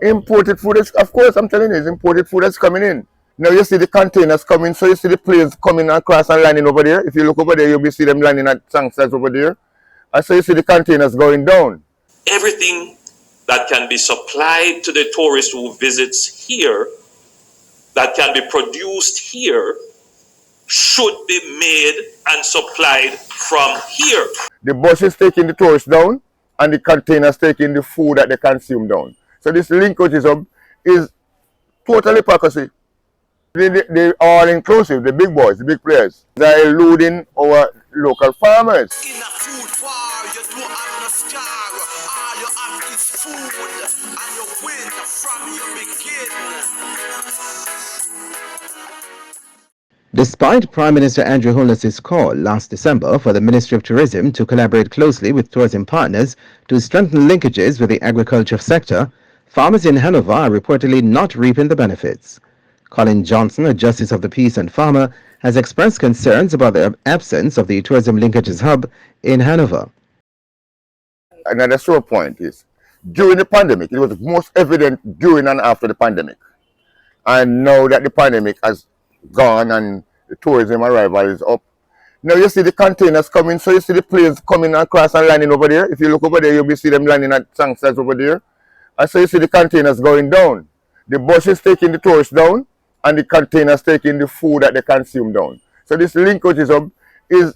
Imported food is, of course, I'm telling you, it's imported food that's coming in. Now you see the containers coming, so you see the planes coming across and landing over there. If you look over there, you'll be see them landing at Sangsas over there. And so you see the containers going down. Everything that can be supplied to the tourist who visits here, that can be produced here, should be made and supplied from here. The bus is taking the tourists down, and the containers taking the food that they consume down. So this linkages hub is totally hypocrisy. They all inclusive, the big boys, the big players. They're eluding our local farmers. In a food war, you don't have no scar. All you have is food, and you win from your begin. Despite Prime Minister Andrew Holness's call last December for the Ministry of Tourism to collaborate closely with tourism partners to strengthen linkages with the agriculture sector, farmers in Hanover are reportedly not reaping the benefits. Collin Johnson, a Justice of the Peace and farmer, has expressed concerns about the absence of the Tourism Linkages Hub in Hanover. Another sore point is, during the pandemic, it was most evident during and after the pandemic. And now that the pandemic has gone and the tourism arrival is up, now you see the containers coming, so you see the planes coming across and landing over there. If you look over there, you'll be see them landing at Sangsas over there. And so you see the containers going down. The bus is taking the tourists down, and the containers taking the food that they consume down. So this linkages hub is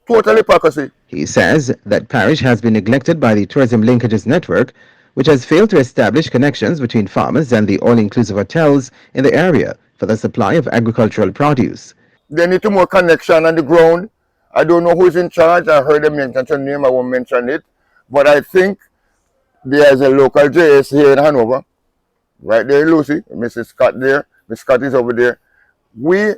totally hypocrisy. He says that parish has been neglected by the Tourism Linkages Network, which has failed to establish connections between farmers and the all-inclusive hotels in the area for the supply of agricultural produce. They need to more connection on the ground. I don't know who's in charge. I heard them mention her name. I won't mention it. But I think there's a local JS here in Hanover. Right there, Lucy, Mrs. Scott there. Miss Scott is over there. We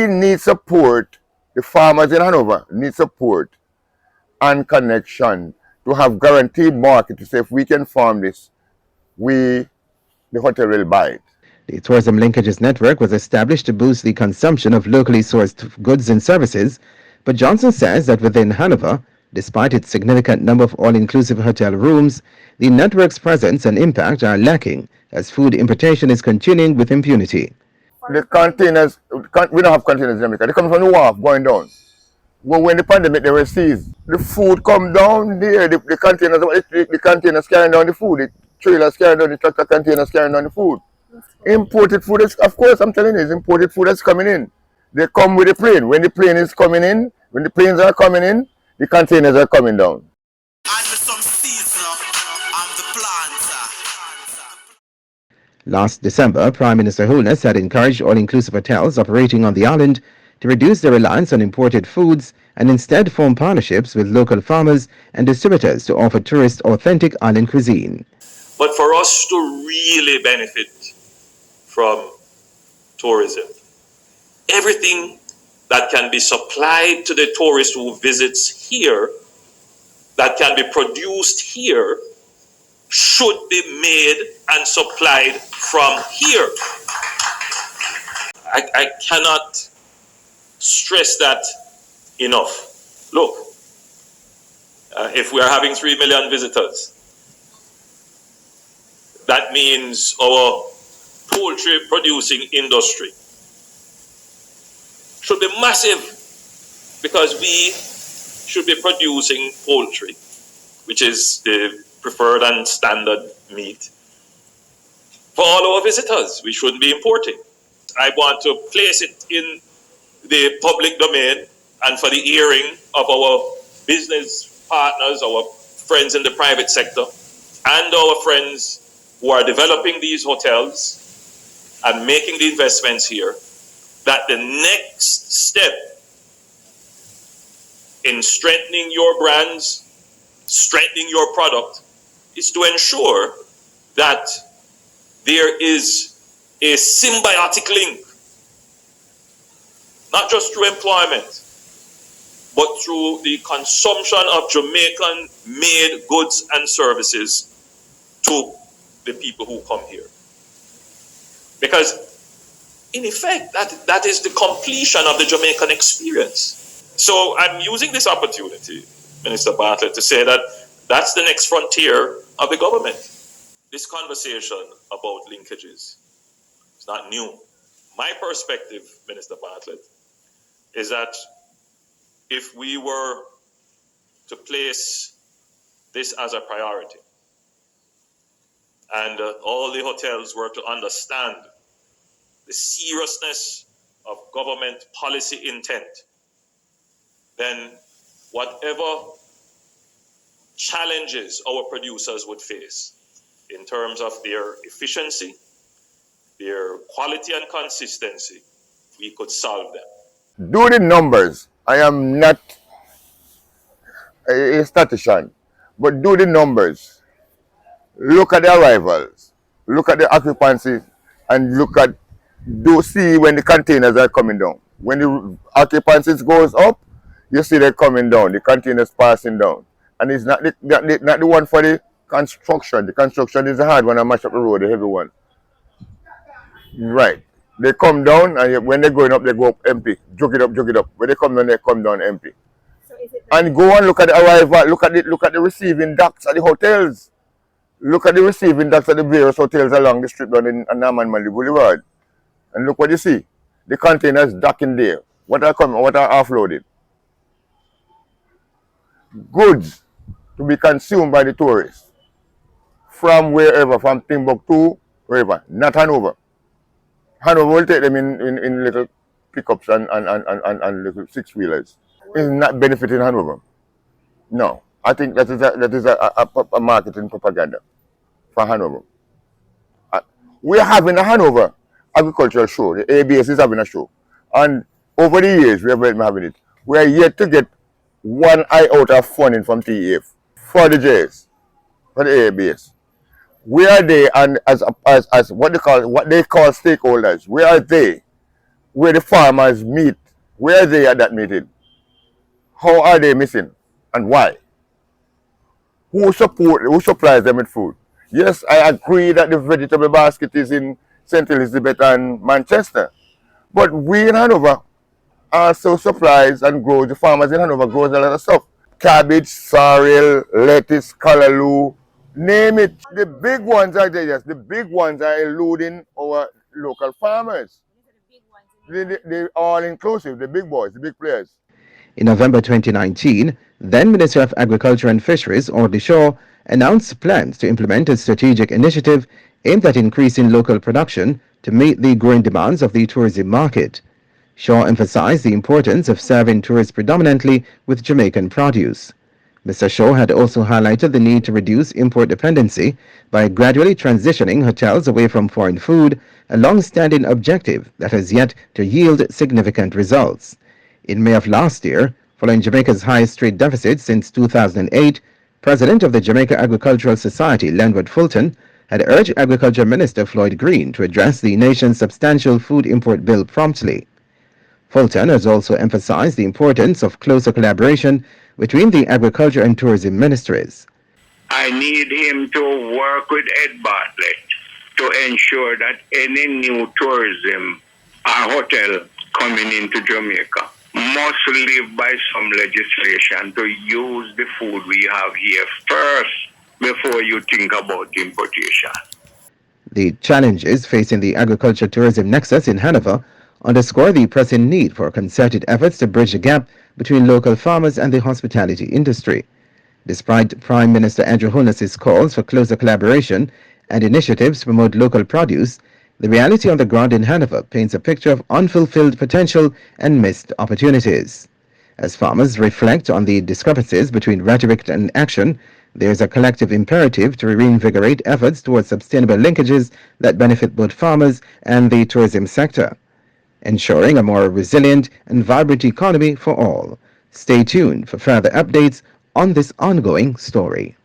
need support. The farmers in Hanover need support and connection to have guaranteed market to say if we can farm this, the hotel will buy it. The Tourism Linkages Network was established to boost the consumption of locally sourced goods and services, but Johnson says that within Hanover, despite its significant number of all-inclusive hotel rooms, the network's presence and impact are lacking as food importation is continuing with impunity. The containers, we don't have containers in Jamaica. They come from the wharf going down. Well, when the pandemic, they were seized. The food come down there. The containers carrying down the food. The trailers carrying down the tractor containers carrying down the food. Imported food is, of course, I'm telling you, it's imported food that's coming in. They come with the plane. When the plane is coming in, when the planes are coming in, the containers are coming down. Last December, Prime Minister Holness had encouraged all-inclusive hotels operating on the island to reduce their reliance on imported foods and instead form partnerships with local farmers and distributors to offer tourists authentic island cuisine. But for us to really benefit from tourism, everything that can be supplied to the tourist who visits here, that can be produced here, should be made and supplied from here. I cannot stress that enough. Look, if we are having 3 million visitors, that means our poultry producing industry should be massive, because we should be producing poultry, which is the preferred and standard meat, for all our visitors. We shouldn't be importing. I want to place it in the public domain and for the hearing of our business partners, our friends in the private sector, and our friends who are developing these hotels and making the investments here, that the next step in strengthening your brands, strengthening your product, is to ensure that there is a symbiotic link, not just through employment, but through the consumption of Jamaican-made goods and services to the people who come here. Because, in effect, that is the completion of the Jamaican experience. So I'm using this opportunity, Minister Bartlett, to say that that's the next frontier of the government. this conversation about linkages is not new. My perspective, Minister Bartlett, is that if we were to place this as a priority and all the hotels were to understand the seriousness of government policy intent, then whatever challenges our producers would face in terms of their efficiency, their quality and consistency, we could solve them. Do the numbers. I am not a statistician, but do the numbers. Look at the arrivals, look at the occupancy, and see when the containers are coming down. When the occupancy goes up, you see they're coming down, the containers passing down. And it's not the one for the construction. The construction is the hard one and mash up the road, the heavy one. Right. They come down, and when they're going up, they go up empty. Jug it up. When they come down empty. So is it and go and look at the arrival, look at the receiving docks at the hotels. Look at the receiving docks at the various hotels along the strip down in Naman Mali Boulevard. And look what you see. The containers docking there. What are offloaded? Goods to be consumed by the tourists. From wherever, from Timbuktu, wherever. Not Hanover. Hanover will take them in little pickups and little six-wheelers. It's not benefiting Hanover. No. I think that is a marketing propaganda for Hanover. We're having a Hanover agricultural show. The ABS is having a show. And over the years, we have been having it. We are yet to get one iota of funding from TEF for the J's, for the ABS. Where are they, and as what they call stakeholders? Where are they? Where the farmers meet? Where are they at that meeting? How are they missing, and why? Who supplies them with food? Yes, I agree that the vegetable basket is in St. Elizabeth and Manchester, but we in Hanover also supplies and grows. The farmers in Hanover grows a lot of stuff: cabbage, sorrel, lettuce, callaloo. Name it. The big ones are there, yes. The big ones are eluding our local farmers. They're all inclusive, the big boys, the big players. In November 2019, then Minister of Agriculture and Fisheries, Audley Shaw, announced plans to implement a strategic initiative aimed at increasing local production to meet the growing demands of the tourism market. Shaw emphasized the importance of serving tourists predominantly with Jamaican produce. Mr. Shaw had also highlighted the need to reduce import dependency by gradually transitioning hotels away from foreign food, a long-standing objective that has yet to yield significant results. In May of last year, following Jamaica's highest trade deficit since 2008, President of the Jamaica Agricultural Society, Landward Fulton, had urged Agriculture Minister Floyd Green to address the nation's substantial food import bill promptly. Fulton has also emphasized the importance of closer collaboration between the Agriculture and Tourism Ministries. I need him to work with Ed Bartlett to ensure that any new tourism hotel coming into Jamaica must live by some legislation to use the food we have here first before you think about importation. The challenges facing the agriculture-tourism nexus in Hanover underscore the pressing need for concerted efforts to bridge the gap between local farmers and the hospitality industry. Despite Prime Minister Andrew Holness's calls for closer collaboration and initiatives to promote local produce, the reality on the ground in Hanover paints a picture of unfulfilled potential and missed opportunities. As farmers reflect on the discrepancies between rhetoric and action, there is a collective imperative to reinvigorate efforts towards sustainable linkages that benefit both farmers and the tourism sector, ensuring a more resilient and vibrant economy for all. Stay tuned for further updates on this ongoing story.